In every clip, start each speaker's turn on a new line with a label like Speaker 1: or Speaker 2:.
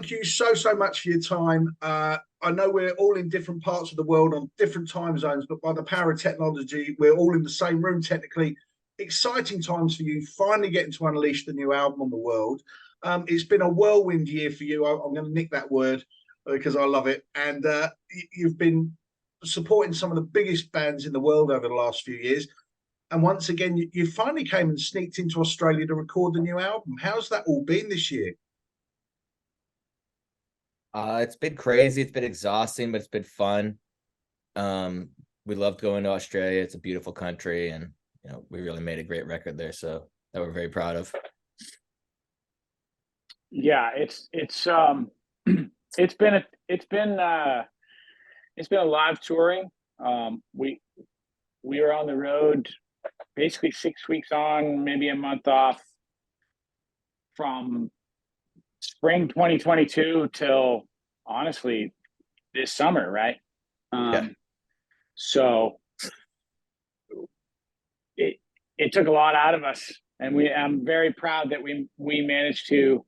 Speaker 1: thank you so much for your time. I know we're all in different parts of the world on different time zones, but by the power of technology, we're all in the same room technically. Exciting times for you, finally getting to unleash the new album on the world. It's been a whirlwind year for you. I'm going to nick that word because I love it. And you've been supporting some of the biggest bands in the world over the last few years. And once again, you finally came and sneaked into Australia to record the new album. How's that all been this year?
Speaker 2: It's been crazy. It's been exhausting, but it's been fun. We loved going to Australia. It's a beautiful country, and we really made a great record there. So that we're very proud of.
Speaker 3: Yeah, it's it's been a lot of touring. We were on the road basically 6 weeks on, maybe a month off from spring 2022 till honestly this summer, right?
Speaker 2: Yeah.
Speaker 3: So it took a lot out of us, and I'm very proud that we managed to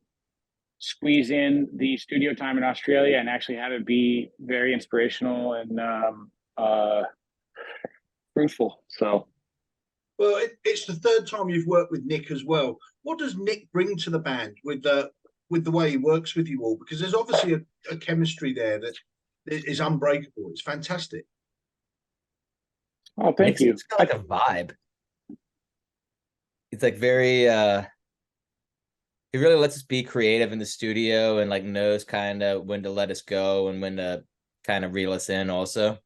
Speaker 3: squeeze in the studio time in Australia and actually have it be very inspirational and fruitful. So,
Speaker 1: well, it's the third time you've worked with Nick as well. What does Nick bring to the band with the way he works with you all? Because there's obviously a chemistry there that is unbreakable. It's fantastic.
Speaker 3: Oh, thank you.
Speaker 2: It's got like a vibe. It's like very it really lets us be creative in the studio and like knows kind of when to let us go and when to kind of reel us in also.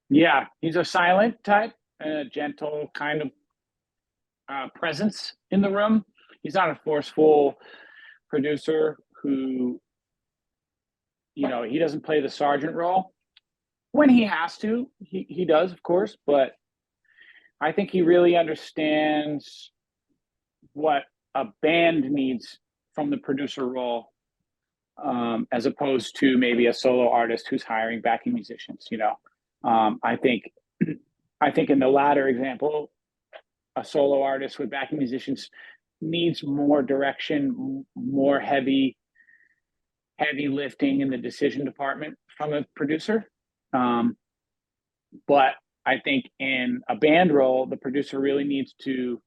Speaker 3: Yeah, he's a silent type and a gentle kind of presence in the room. He's not a forceful producer who, he doesn't play the sergeant role. When he has to, he does, of course, but I think he really understands what a band needs from the producer role, as opposed to maybe a solo artist who's hiring backing musicians. I think in the latter example, a solo artist with backing musicians needs more direction, more heavy lifting in the decision department from a producer. But I think in a band role, the producer really needs to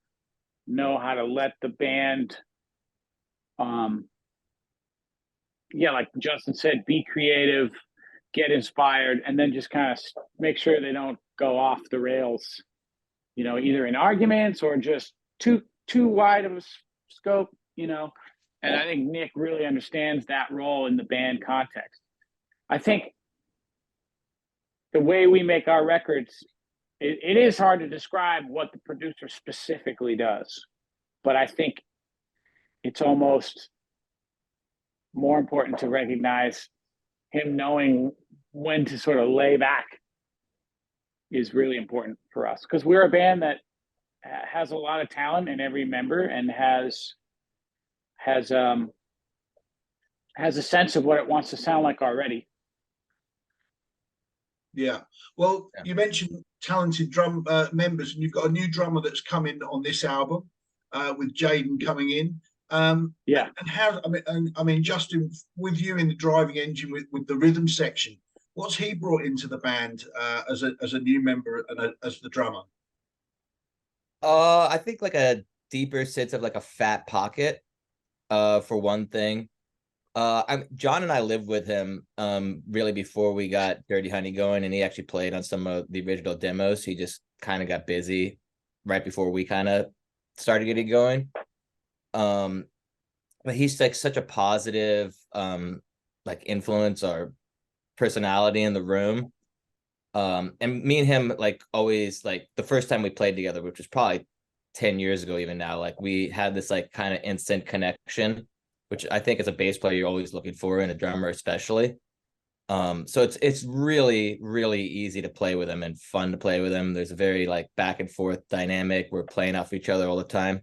Speaker 3: know how to let the band, like Justin said, be creative, get inspired, and then just kind of make sure they don't go off the rails, either in arguments or just too wide of a scope, And I think Nick really understands that role in the band context. I think the way we make our records, it is hard to describe what the producer specifically does, but I think it's almost more important to recognize him knowing when to sort of lay back is really important for us, because we're a band that has a lot of talent in every member and has a sense of what it wants to sound like already.
Speaker 1: Yeah. Well, you mentioned talented drum members, and you've got a new drummer that's come in on this album with Jaden coming in.
Speaker 3: Yeah.
Speaker 1: And how? I mean, Justin, with you in the driving engine with the rhythm section, what's he brought into the band as a new member and as the drummer?
Speaker 2: I think like a deeper sense of like a fat pocket, for one thing. John and I lived with him really before we got Dirty Honey going, and he actually played on some of the original demos. He just kind of got busy right before we kind of started getting going. But he's like such a positive like influence or personality in the room. And me and him, like always, like the first time we played together, which was probably 10 years ago even now, like we had this like kind of instant connection, which I think as a bass player you're always looking for, and a drummer especially. So it's really, really easy to play with him and fun to play with him. There's a very like back and forth dynamic. We're playing off each other all the time.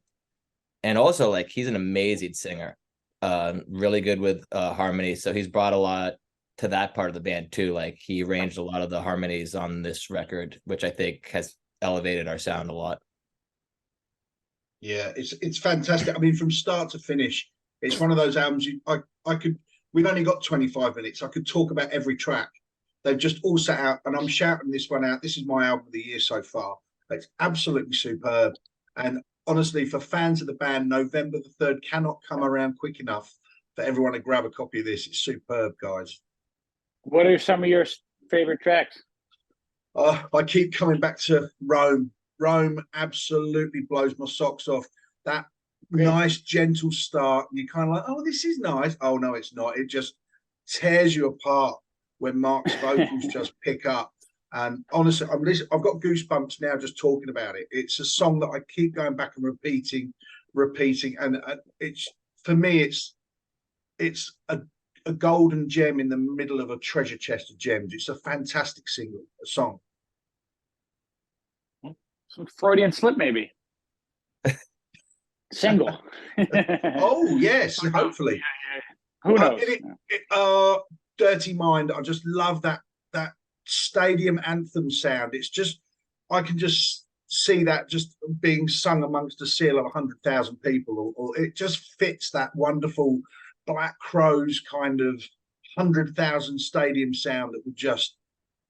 Speaker 2: And also like he's an amazing singer, really good with harmony. So he's brought a lot to that part of the band too. Like he arranged a lot of the harmonies on this record, which I think has elevated our sound a lot.
Speaker 1: Yeah, it's fantastic. I mean, from start to finish, it's one of those albums I could. We've only got 25 minutes. I could talk about every track. They've just all set out, and I'm shouting this one out. This is my album of the year so far. It's absolutely superb. And honestly, for fans of the band, November the 3rd cannot come around quick enough for everyone to grab a copy of this. It's superb, guys.
Speaker 3: What are some of your favorite tracks?
Speaker 1: I keep coming back to Rome. Rome absolutely blows my socks off. That nice, gentle start. And you're kind of like, oh, this is nice. Oh, no, it's not. It just tears you apart when Mark's vocals just pick up. And honestly, I've got goosebumps now just talking about it. It's a song that I keep going back and repeating. And it's, for me, it's a golden gem in the middle of a treasure chest of gems. It's a fantastic song.
Speaker 3: Some Freudian slip, maybe. Single.
Speaker 1: Oh yes, hopefully.
Speaker 3: Who knows?
Speaker 1: Dirty Mind. I just love that stadium anthem sound. It's just, I can just see that just being sung amongst a seal of 100,000 people, or it just fits that wonderful Black Crowes kind of 100,000 stadium sound that would just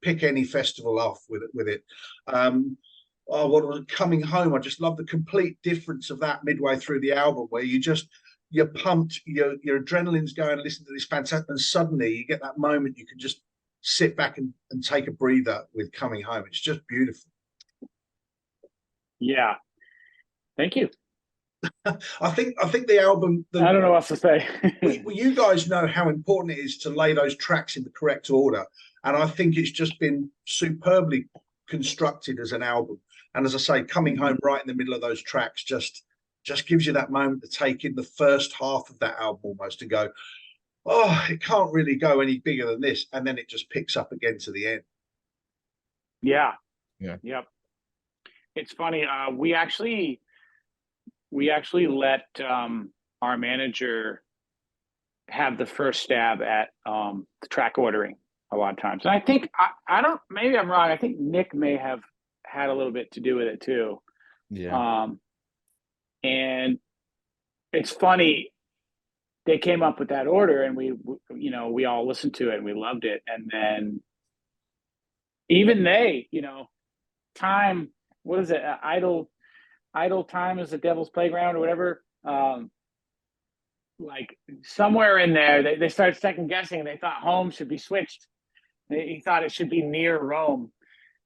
Speaker 1: pick any festival off with it. Oh, what was Coming Home? I just love the complete difference of that midway through the album, where you're pumped, your adrenaline's going, listen to this fantastic, and suddenly you get that moment you can just sit back and take a breather with Coming Home. It's just beautiful.
Speaker 3: Yeah, thank you.
Speaker 1: I think the album.
Speaker 3: I don't know what to say.
Speaker 1: Well, you guys know how important it is to lay those tracks in the correct order, and I think it's just been superbly constructed as an album. And as I say, Coming Home right in the middle of those tracks just gives you that moment to take in the first half of that album almost and go, oh, it can't really go any bigger than this, and then it just picks up again to the end.
Speaker 3: Yeah.
Speaker 2: Yep.
Speaker 3: It's funny. We actually let our manager have the first stab at the track ordering a lot of times. And I think I don't. Maybe I'm wrong. I think Nick may have had a little bit to do with it too.
Speaker 2: Yeah.
Speaker 3: And it's funny. They came up with that order, and we all listened to it and we loved it. And then even they, time. What is it? Idle time is the devil's playground or whatever. Like somewhere in there, they started second guessing, and they thought home should be switched. He thought it should be near Rome.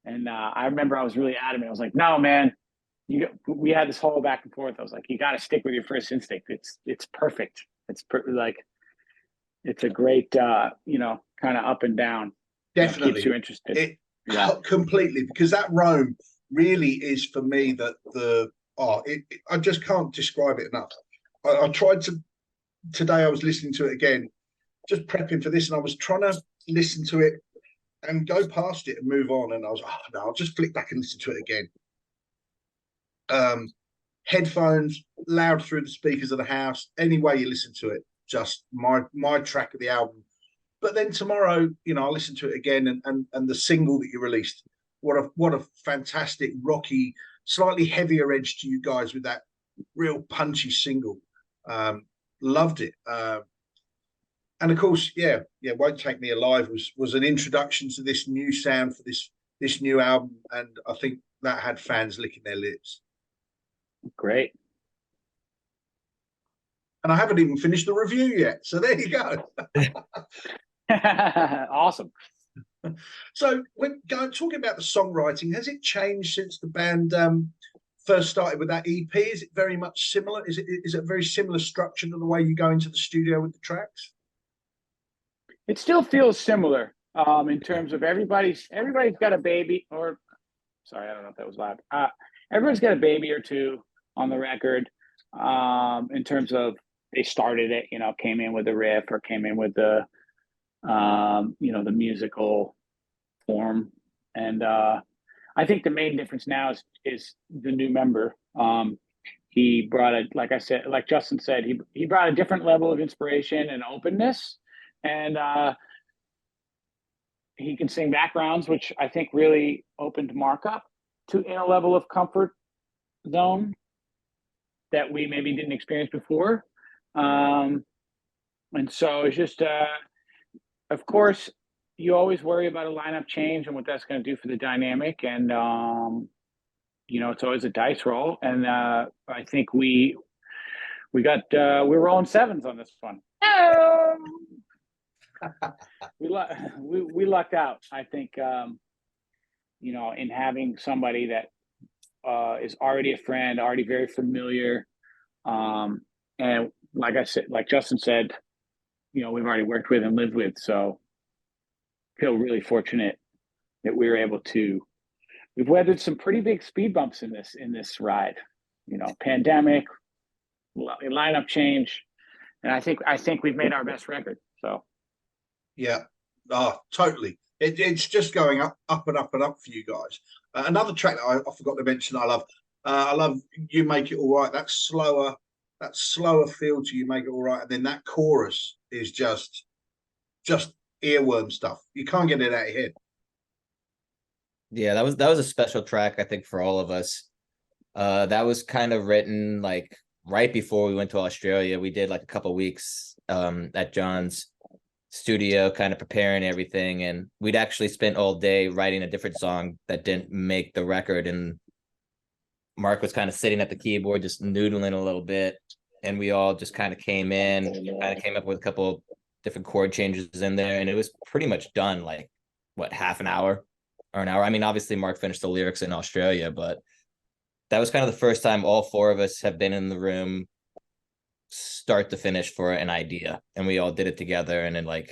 Speaker 3: And I remember I was really adamant. I was like, no, man, we had this whole back and forth. I was like, you got to stick with your first instinct. It's perfect. It's a great, kind of up and down.
Speaker 1: Definitely.
Speaker 3: Keeps you interested.
Speaker 1: Completely, because that Rome really is for me I just can't describe it enough. I tried to, today I was listening to it again, just prepping for this, and I was trying to listen to it and go past it and move on, and I was, no, I'll just flick back and listen to it again. Headphones, loud through the speakers of the house, any way you listen to it, just my track of the album. But then tomorrow, I'll listen to it again, and the single that you released, what a fantastic, rocky, slightly heavier edge to you guys with that real punchy single. Loved it. And of course, Won't Take Me Alive was an introduction to this new sound for this new album, and I think that had fans licking their lips.
Speaker 3: Great.
Speaker 1: And I haven't even finished the review yet, so there you go.
Speaker 3: Awesome.
Speaker 1: So when talking about the songwriting, has it changed since the band first started with that EP? Is it very much similar? Is it a very similar structure to the way you go into the studio with the tracks?
Speaker 3: It still feels similar in terms of everybody's got a baby, or sorry, I don't know if that was loud. Everyone's got a baby or two on the record in terms of they started it, came in with the riff or came in with the the musical form. And I think the main difference now is the new member. He brought like Justin said, he brought a different level of inspiration and openness, and he can sing backgrounds, which I think really opened Mark up to in a level of comfort zone. that we maybe didn't experience before. And so it's just, of course, you always worry about a lineup change and what that's going to do for the dynamic. And, it's always a dice roll. And I think we're rolling sevens on this one. We lucked out, I think, in having somebody that is already a friend, already very familiar. And like I said, like Justin said, we've already worked with and lived with. So feel really fortunate that we were able to. We've weathered some pretty big speed bumps in this ride. Pandemic, lineup change, and I think we've made our best record. So,
Speaker 1: yeah, totally. It's just going up and up and up for you guys. Another track that I forgot to mention, I love You Make It All Right. That slower feel to You Make It All Right, and then that chorus is just earworm stuff. You can't get it out of your head.
Speaker 2: Yeah, that was a special track, I think, for all of us. That was kind of written like right before we went to Australia. We did like a couple weeks at John's studio, kind of preparing everything, and we'd actually spent all day writing a different song that didn't make the record. And Mark was kind of sitting at the keyboard, just noodling a little bit, and we all just kind of came up with a couple different chord changes in there, and it was pretty much done like half an hour or an hour. I mean, obviously Mark finished the lyrics in Australia, but that was kind of the first time all four of us have been in the room start to finish for an idea, and we all did it together. And then I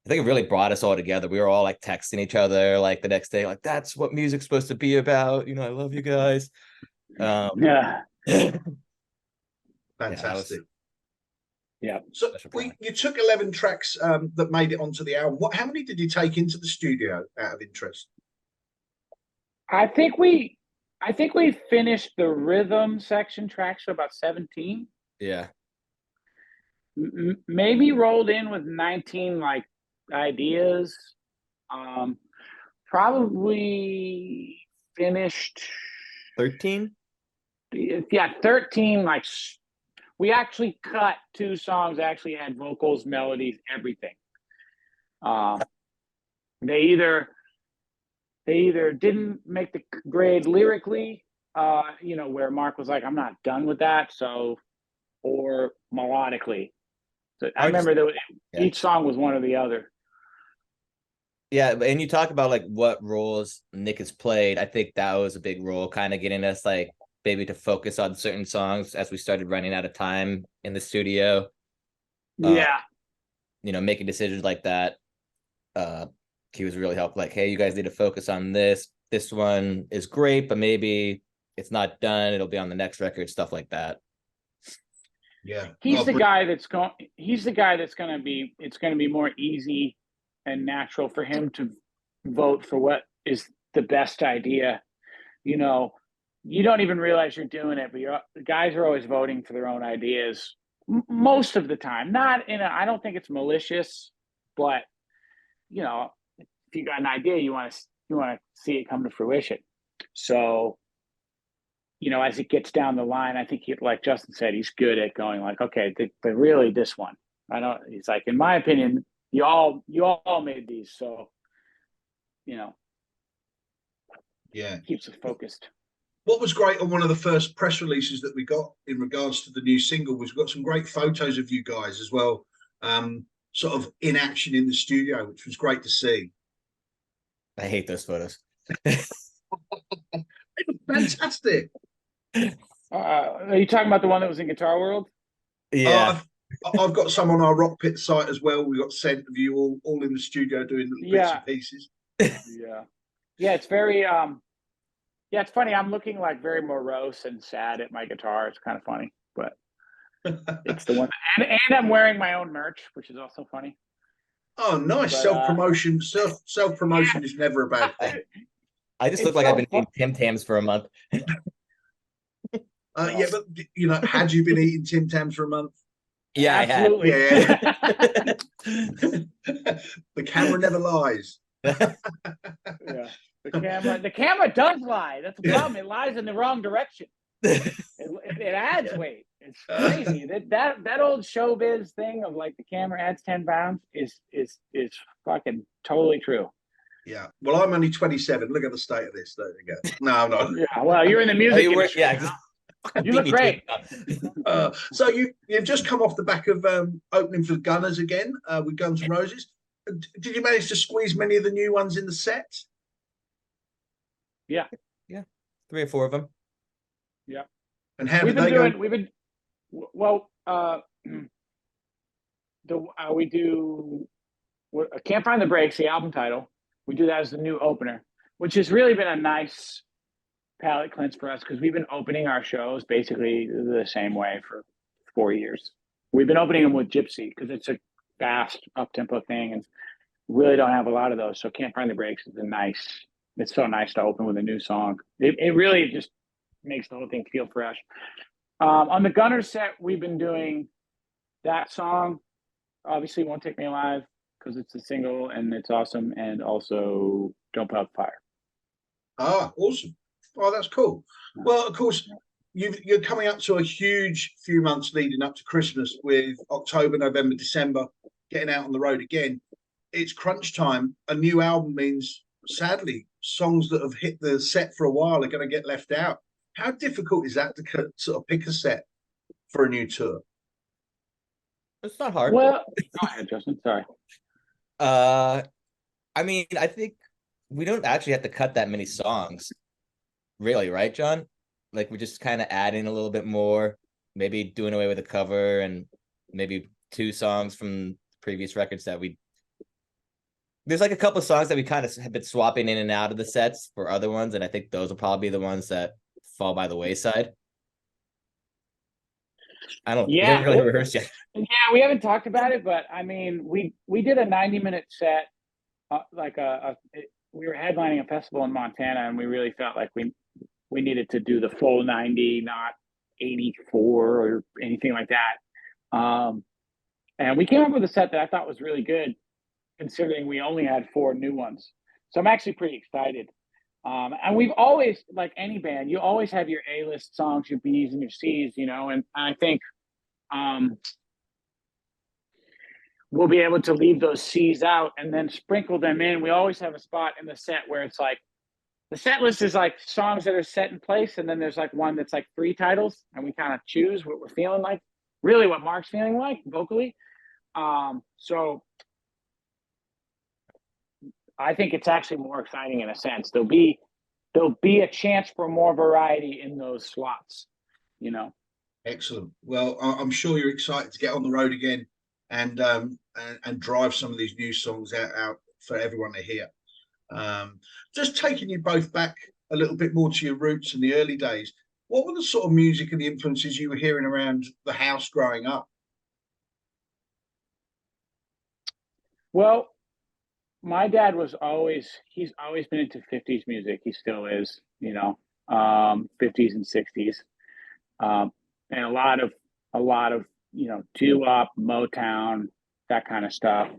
Speaker 2: think it really brought us all together. We were all like texting each other like the next day, like, that's what music's supposed to be about. I love you guys.
Speaker 3: Yeah.
Speaker 1: Fantastic.
Speaker 3: Yeah.
Speaker 1: So you took 11 tracks that made it onto the album. How many did you take into the studio out of interest?
Speaker 3: I think we finished the rhythm section track, so about 17.
Speaker 2: Yeah.
Speaker 3: Maybe rolled in with 19 ideas. Probably finished
Speaker 2: 13.
Speaker 3: Yeah, 13. We actually cut 2 songs. Actually had vocals, melodies, everything. They either didn't make the grade lyrically, where Mark was like, I'm not done with that, or melodically. So I remember that each song was one or the other.
Speaker 2: Yeah, and you talk about what roles Nick has played. I think that was a big role, kind of getting us maybe to focus on certain songs as we started running out of time in the studio.
Speaker 3: Yeah.
Speaker 2: Making decisions like that. He was really helpful. Hey, you guys need to focus on this. This one is great, but maybe it's not done. It'll be on the next record, stuff like that.
Speaker 1: Yeah.
Speaker 3: He's the guy that's going to be, it's going to be more easy and natural for him to vote for what is the best idea. You don't even realize you're doing it, but the guys are always voting for their own ideas most of the time. I don't think it's malicious, but if you got an idea, you want to see it come to fruition. So, as it gets down the line, I think like Justin said, he's good at going okay, but really this one, he's like, in my opinion, you all made these. So,
Speaker 1: yeah,
Speaker 3: keeps us focused.
Speaker 1: What was great on one of the first press releases that we got in regards to the new single was we got some great photos of you guys as well, sort of in action in the studio, which was great to see.
Speaker 2: I hate those photos.
Speaker 1: Fantastic.
Speaker 3: Are you talking about the one that was in Guitar World?
Speaker 2: Yeah.
Speaker 1: I've got some on our Rockpit site as well. We got sent of you all in the studio doing little bits and pieces.
Speaker 3: Yeah, it's very it's funny. I'm looking very morose and sad at my guitar. It's kind of funny, but it's the one. And I'm wearing my own merch, which is also funny.
Speaker 1: Oh, nice. Self-promotion. Self-promotion is never a bad thing.
Speaker 2: I just look like I've been eating Tim Tams for a month.
Speaker 1: Yeah, but had you been eating Tim Tams for a month?
Speaker 2: Yeah,
Speaker 3: absolutely.
Speaker 1: Yeah. The camera never lies.
Speaker 3: Yeah. The camera does lie. That's the problem. It lies in the wrong direction. It it adds weight. It's crazy. That old showbiz thing of like the camera adds 10 pounds is fucking totally true.
Speaker 1: Yeah. Well, I'm only 27. Look at the state of this. There you go. No, I'm not.
Speaker 3: Yeah. Well, you're in the music industry.
Speaker 2: Yeah.
Speaker 3: You look great.
Speaker 1: So you've just come off the back of opening for Gunners again with Guns N' Roses. Did you manage to squeeze many of the new ones in the set?
Speaker 3: Yeah.
Speaker 2: 3 or 4 of them.
Speaker 3: Yeah.
Speaker 1: And how did they go?
Speaker 3: We do I Can't Find the Brakes, the album title. We do that as the new opener, which has really been a nice palate cleanse for us because we've been opening our shows basically the same way for 4 years. We've been opening them with Gypsy because it's a fast up-tempo thing and really don't have a lot of those. So Can't Find the Brakes is it's so nice to open with a new song. It really just makes the whole thing feel fresh. On the Gunners set, we've been doing that song, obviously Won't Take Me Alive, because it's a single and it's awesome, and also Don't Put Out the Fire.
Speaker 1: Ah, awesome. Oh, that's cool. Well, of course, you're coming up to a huge few months leading up to Christmas with October, November, December, getting out on the road again. It's crunch time. A new album means, sadly, songs that have hit the set for a while are going to get left out. How difficult is that to sort of pick a set for a new tour?
Speaker 2: It's not hard.
Speaker 3: Well, go ahead, Justin. Sorry.
Speaker 2: I mean, I think we don't actually have to cut that many songs, really, right, John? Like we're just kind of adding a little bit more, maybe doing away with a cover and maybe 2 songs from previous records that there's like a couple of songs that we kind of have been swapping in and out of the sets for other ones, and I think those will probably be the ones that fall by the wayside. We haven't really rehearsed yet.
Speaker 3: Yeah, we haven't talked about it, but I mean, we did a 90-minute set, we were headlining a festival in Montana, and we really felt like we needed to do the full 90, not 84 or anything like that. And we came up with a set that I thought was really good, considering we only had 4 new ones. So I'm actually pretty excited. And we've always, like any band, you always have your A-list songs, your B's and your C's, and I think we'll be able to leave those C's out and then sprinkle them in. We always have a spot in the set where it's like, the set list is like songs that are set in place, and then there's like one that's like 3 titles, and we kind of choose what we're feeling like, really what Mark's feeling like vocally. So I think it's actually more exciting in a sense. There'll be a chance for more variety in those slots,
Speaker 1: Excellent. Well, I'm sure you're excited to get on the road again and drive some of these new songs out for everyone to hear. Just taking you both back a little bit more to your roots in the early days, what were the sort of music and the influences you were hearing around the house growing up?
Speaker 3: Well, my dad he's always been into 50s music. He still is, 50s and 60s. And a lot of, doo-wop, Motown, that kind of stuff.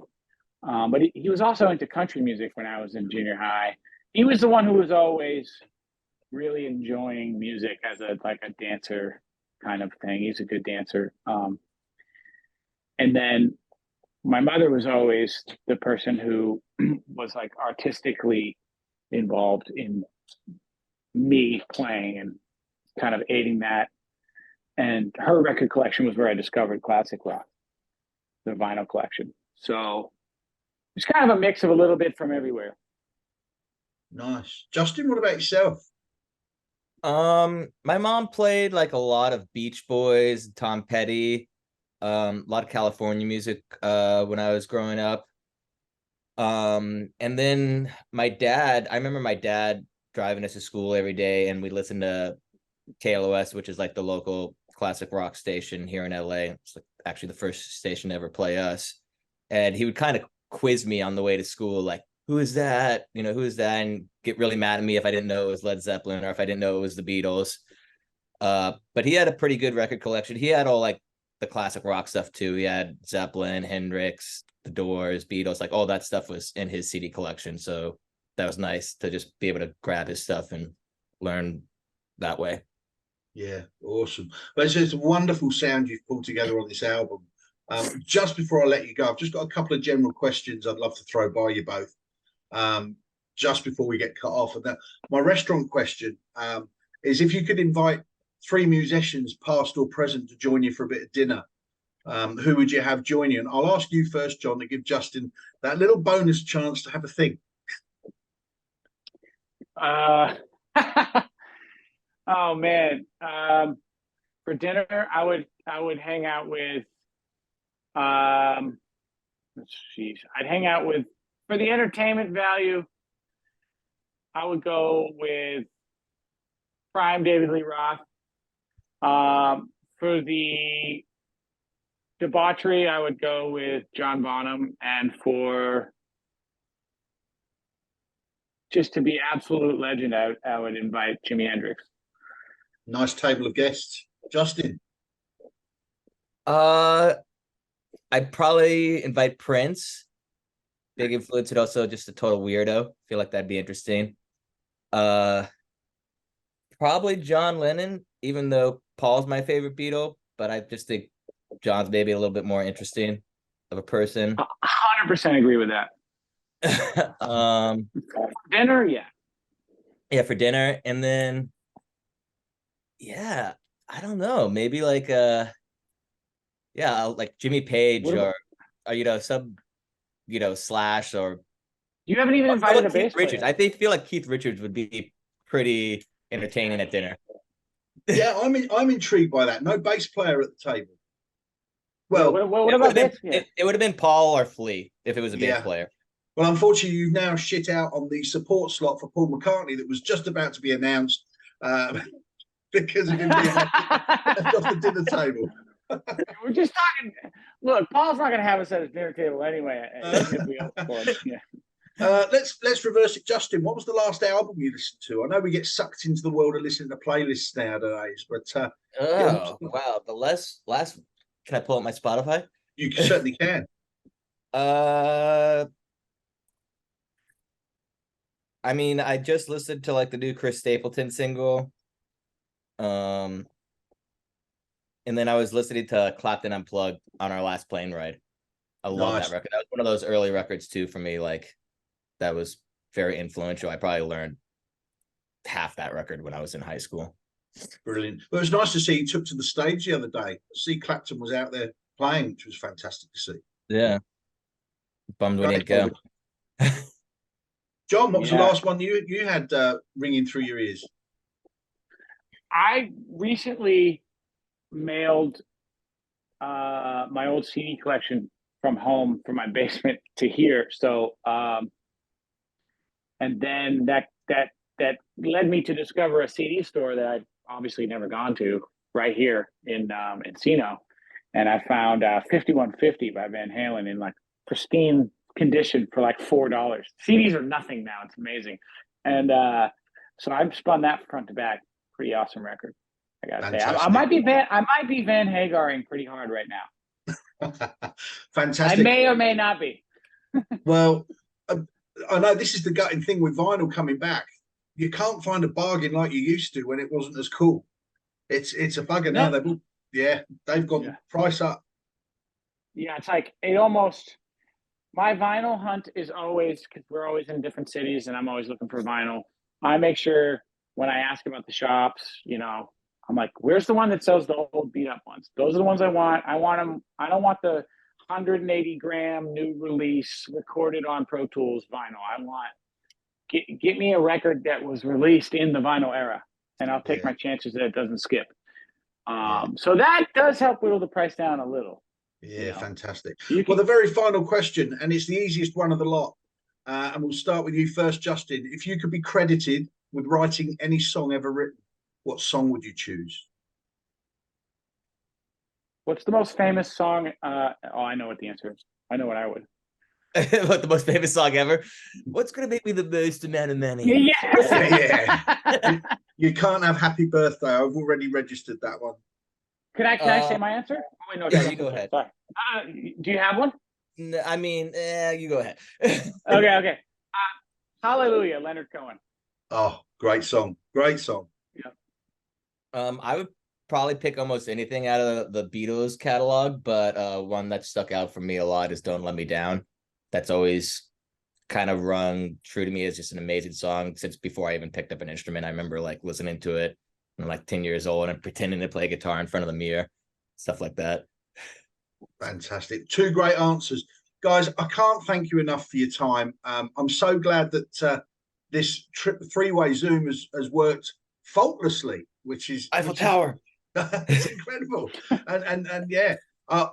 Speaker 3: But he was also into country music when I was in junior high. He was the one who was always really enjoying music as a dancer kind of thing. He's a good dancer. And then my mother was always the person who was like artistically involved in me playing and kind of aiding that. And her record collection was where I discovered classic rock, the vinyl collection. So it's kind of a mix of a little bit from everywhere.
Speaker 1: Nice. Justin, what about yourself?
Speaker 2: My mom played like a lot of Beach Boys, Tom Petty, a lot of California music when I was growing up. And then I remember my dad driving us to school every day, and we listened to KLOS, which is like the local classic rock station here in LA. It's like actually the first station to ever play us. And he would kind of quiz me on the way to school, like, who is that? Who is that? And get really mad at me if I didn't know it was Led Zeppelin or if I didn't know it was the Beatles. But he had a pretty good record collection. He had all like the classic rock stuff too. He had Zeppelin, Hendrix, The Doors, Beatles, like all that stuff was in his CD collection. So that was nice to just be able to grab his stuff and learn that way.
Speaker 1: Yeah, awesome. But it's just a wonderful sound you've pulled together on this album. Just before I let you go, I've just got a couple of general questions I'd love to throw by you both. Just before we get cut off, and that my restaurant question is: if you could invite three musicians, past or present, to join you for a bit of dinner, who would you have join you? And I'll ask you first, John, to give Justin that little bonus chance to have a think.
Speaker 3: Oh man, for dinner, I would hang out with, geez, I'd hang out with, for the entertainment value, I would go with prime David Lee Roth. For the debauchery, I would go with John Bonham, and for just to be absolute legend, I would invite Jimi Hendrix.
Speaker 1: Nice table of guests. Justin?
Speaker 2: I'd probably invite Prince. Big influence, and also just a total weirdo. Feel like that'd be interesting. Probably John Lennon, even though Paul's my favorite Beatle, but I just think John's maybe a little bit more interesting of a person.
Speaker 3: 100% agree with that. For dinner, yeah.
Speaker 2: Yeah, for dinner. And then I don't know, maybe like like Jimmy Page or Slash, or
Speaker 3: you haven't even invited a bass
Speaker 2: Richards.
Speaker 3: player.
Speaker 2: I feel like Keith Richards would be pretty entertaining at dinner.
Speaker 1: Yeah, I'm intrigued by that. No bass player at the table. Well,
Speaker 3: what about bass?
Speaker 2: It would have been Paul or Flea if it was a bass player.
Speaker 1: Well, unfortunately, you've now shit out on the support slot for Paul McCartney that was just about to be announced because of him being left off the dinner table.
Speaker 3: We're just talking. Look, Paul's not going to have us at his dinner table anyway.
Speaker 1: Let's reverse it, Justin. What was the last album you listened to? I know we get sucked into the world of listening to playlists nowadays, but
Speaker 2: wow, the last. Can I pull up my Spotify?
Speaker 1: You certainly can.
Speaker 2: I mean, I just listened to like the new Chris Stapleton single. And then I was listening to Clapton Unplugged on our last plane ride. I love that record. That was one of those early records too for me. Like, that was very influential. I probably learned half that record when I was in high school.
Speaker 1: Brilliant. Well, it was nice to see he took to the stage the other day. See, Clapton was out there playing, which was fantastic to see.
Speaker 2: Yeah. Bummed when he didn't go.
Speaker 1: John, what was the last one you had ringing through your ears?
Speaker 3: I recently mailed my old CD collection from home, from my basement to here. So, and then that led me to discover a CD store that I'd obviously never gone to, right here in Encino, and I found 5150 by Van Halen in like pristine condition for like $4. CDs are nothing now. It's amazing. And so I've spun that front to back. Pretty awesome record, I gotta say. I might be Van Hagaring pretty hard right now.
Speaker 1: Fantastic.
Speaker 3: I may or may not be.
Speaker 1: Well, I know this is the gutting thing with vinyl coming back. You can't find a bargain like you used to when it wasn't as cool. It's a bugger now. They've gone price up.
Speaker 3: Yeah, it's like it almost. My vinyl hunt is always, because we're always in different cities and I'm always looking for vinyl. I make sure when I ask about the shops, I'm like, where's the one that sells the old beat up ones? Those are the ones I want. I want them. I don't want the 180 gram new release recorded on Pro Tools vinyl. I want, get me a record that was released in the vinyl era, and I'll take my chances that it doesn't skip. So that does help whittle the price down a little.
Speaker 1: Yeah, fantastic. Well, the very final question, and it's the easiest one of the lot, and we'll start with you first, Justin. If you could be credited with writing any song ever written, what song would you choose?
Speaker 3: What's the most famous song? I know what the answer is. I know what I would.
Speaker 2: What, the most famous song ever? What's going to make me the most amount of money?
Speaker 3: Yeah.
Speaker 1: You can't have Happy Birthday. I've already registered that one.
Speaker 3: Can I say my answer? Oh, wait, no,
Speaker 2: yeah, you go ahead.
Speaker 3: Sorry. Do you have one?
Speaker 2: No, I mean, you go ahead.
Speaker 3: Okay. Hallelujah, Leonard Cohen.
Speaker 1: Oh, great song. Great song.
Speaker 3: Yeah.
Speaker 2: I would probably pick almost anything out of the Beatles catalog, but one that stuck out for me a lot is "Don't Let Me Down." That's always kind of rung true to me as just an amazing song since before I even picked up an instrument. I remember like listening to it when I'm like 10 years old and pretending to play guitar in front of the mirror, stuff like that.
Speaker 1: Fantastic. Two great answers. Guys, I can't thank you enough for your time. I'm so glad that this three-way Zoom has worked faultlessly, which is
Speaker 2: Eiffel Tower.
Speaker 1: It's incredible. And yeah, I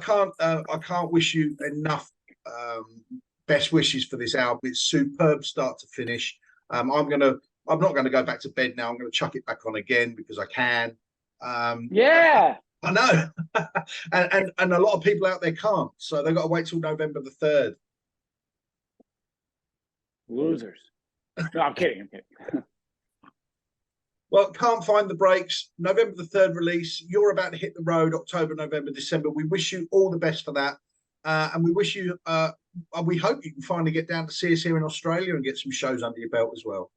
Speaker 1: can't wish you enough best wishes for this album. It's superb start to finish. I'm not gonna go back to bed now. I'm gonna chuck it back on again because I can.
Speaker 3: Yeah.
Speaker 1: I know. and a lot of people out there can't, so they've got to wait till November the 3rd.
Speaker 3: Losers. No, I'm kidding.
Speaker 1: Well, Can't Find the Brakes, November the 3rd release. You're about to hit the road, October, November, December. We wish you all the best for that. And we wish you, we hope you can finally get down to see us here in Australia and get some shows under your belt as well.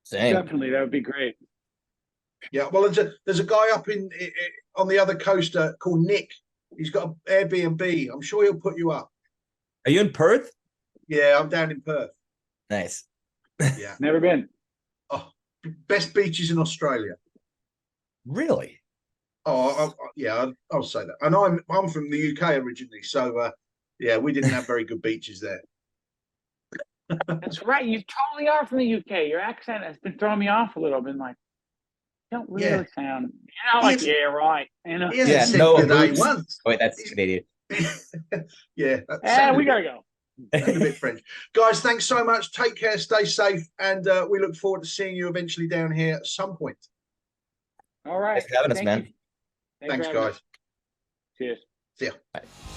Speaker 2: Same.
Speaker 3: Definitely, that would be great.
Speaker 1: Yeah, well, there's a guy up on the other coast called Nick. He's got an Airbnb. I'm sure he'll put you up.
Speaker 2: Are you in Perth?
Speaker 1: Yeah, I'm down in Perth.
Speaker 2: Nice.
Speaker 1: Yeah.
Speaker 3: Never been.
Speaker 1: Oh, best beaches in Australia.
Speaker 2: Really?
Speaker 1: Oh, yeah, I'll say that. And I'm from the UK originally, so yeah, we didn't have very good beaches there.
Speaker 3: That's right. You totally are from the UK. Your accent has been throwing me off a little. I've been like, you don't really sound, like, yeah, right. You know?
Speaker 2: Yeah, no, once. Wait, that's Canadian.
Speaker 1: Yeah.
Speaker 3: We gotta go.
Speaker 1: A bit French. Guys, thanks so much. Take care, stay safe, and we look forward to seeing you eventually down here at some point.
Speaker 3: All right.
Speaker 2: Thanks for having us, man.
Speaker 1: Thanks, guys.
Speaker 3: Cheers.
Speaker 1: See ya.
Speaker 2: Bye.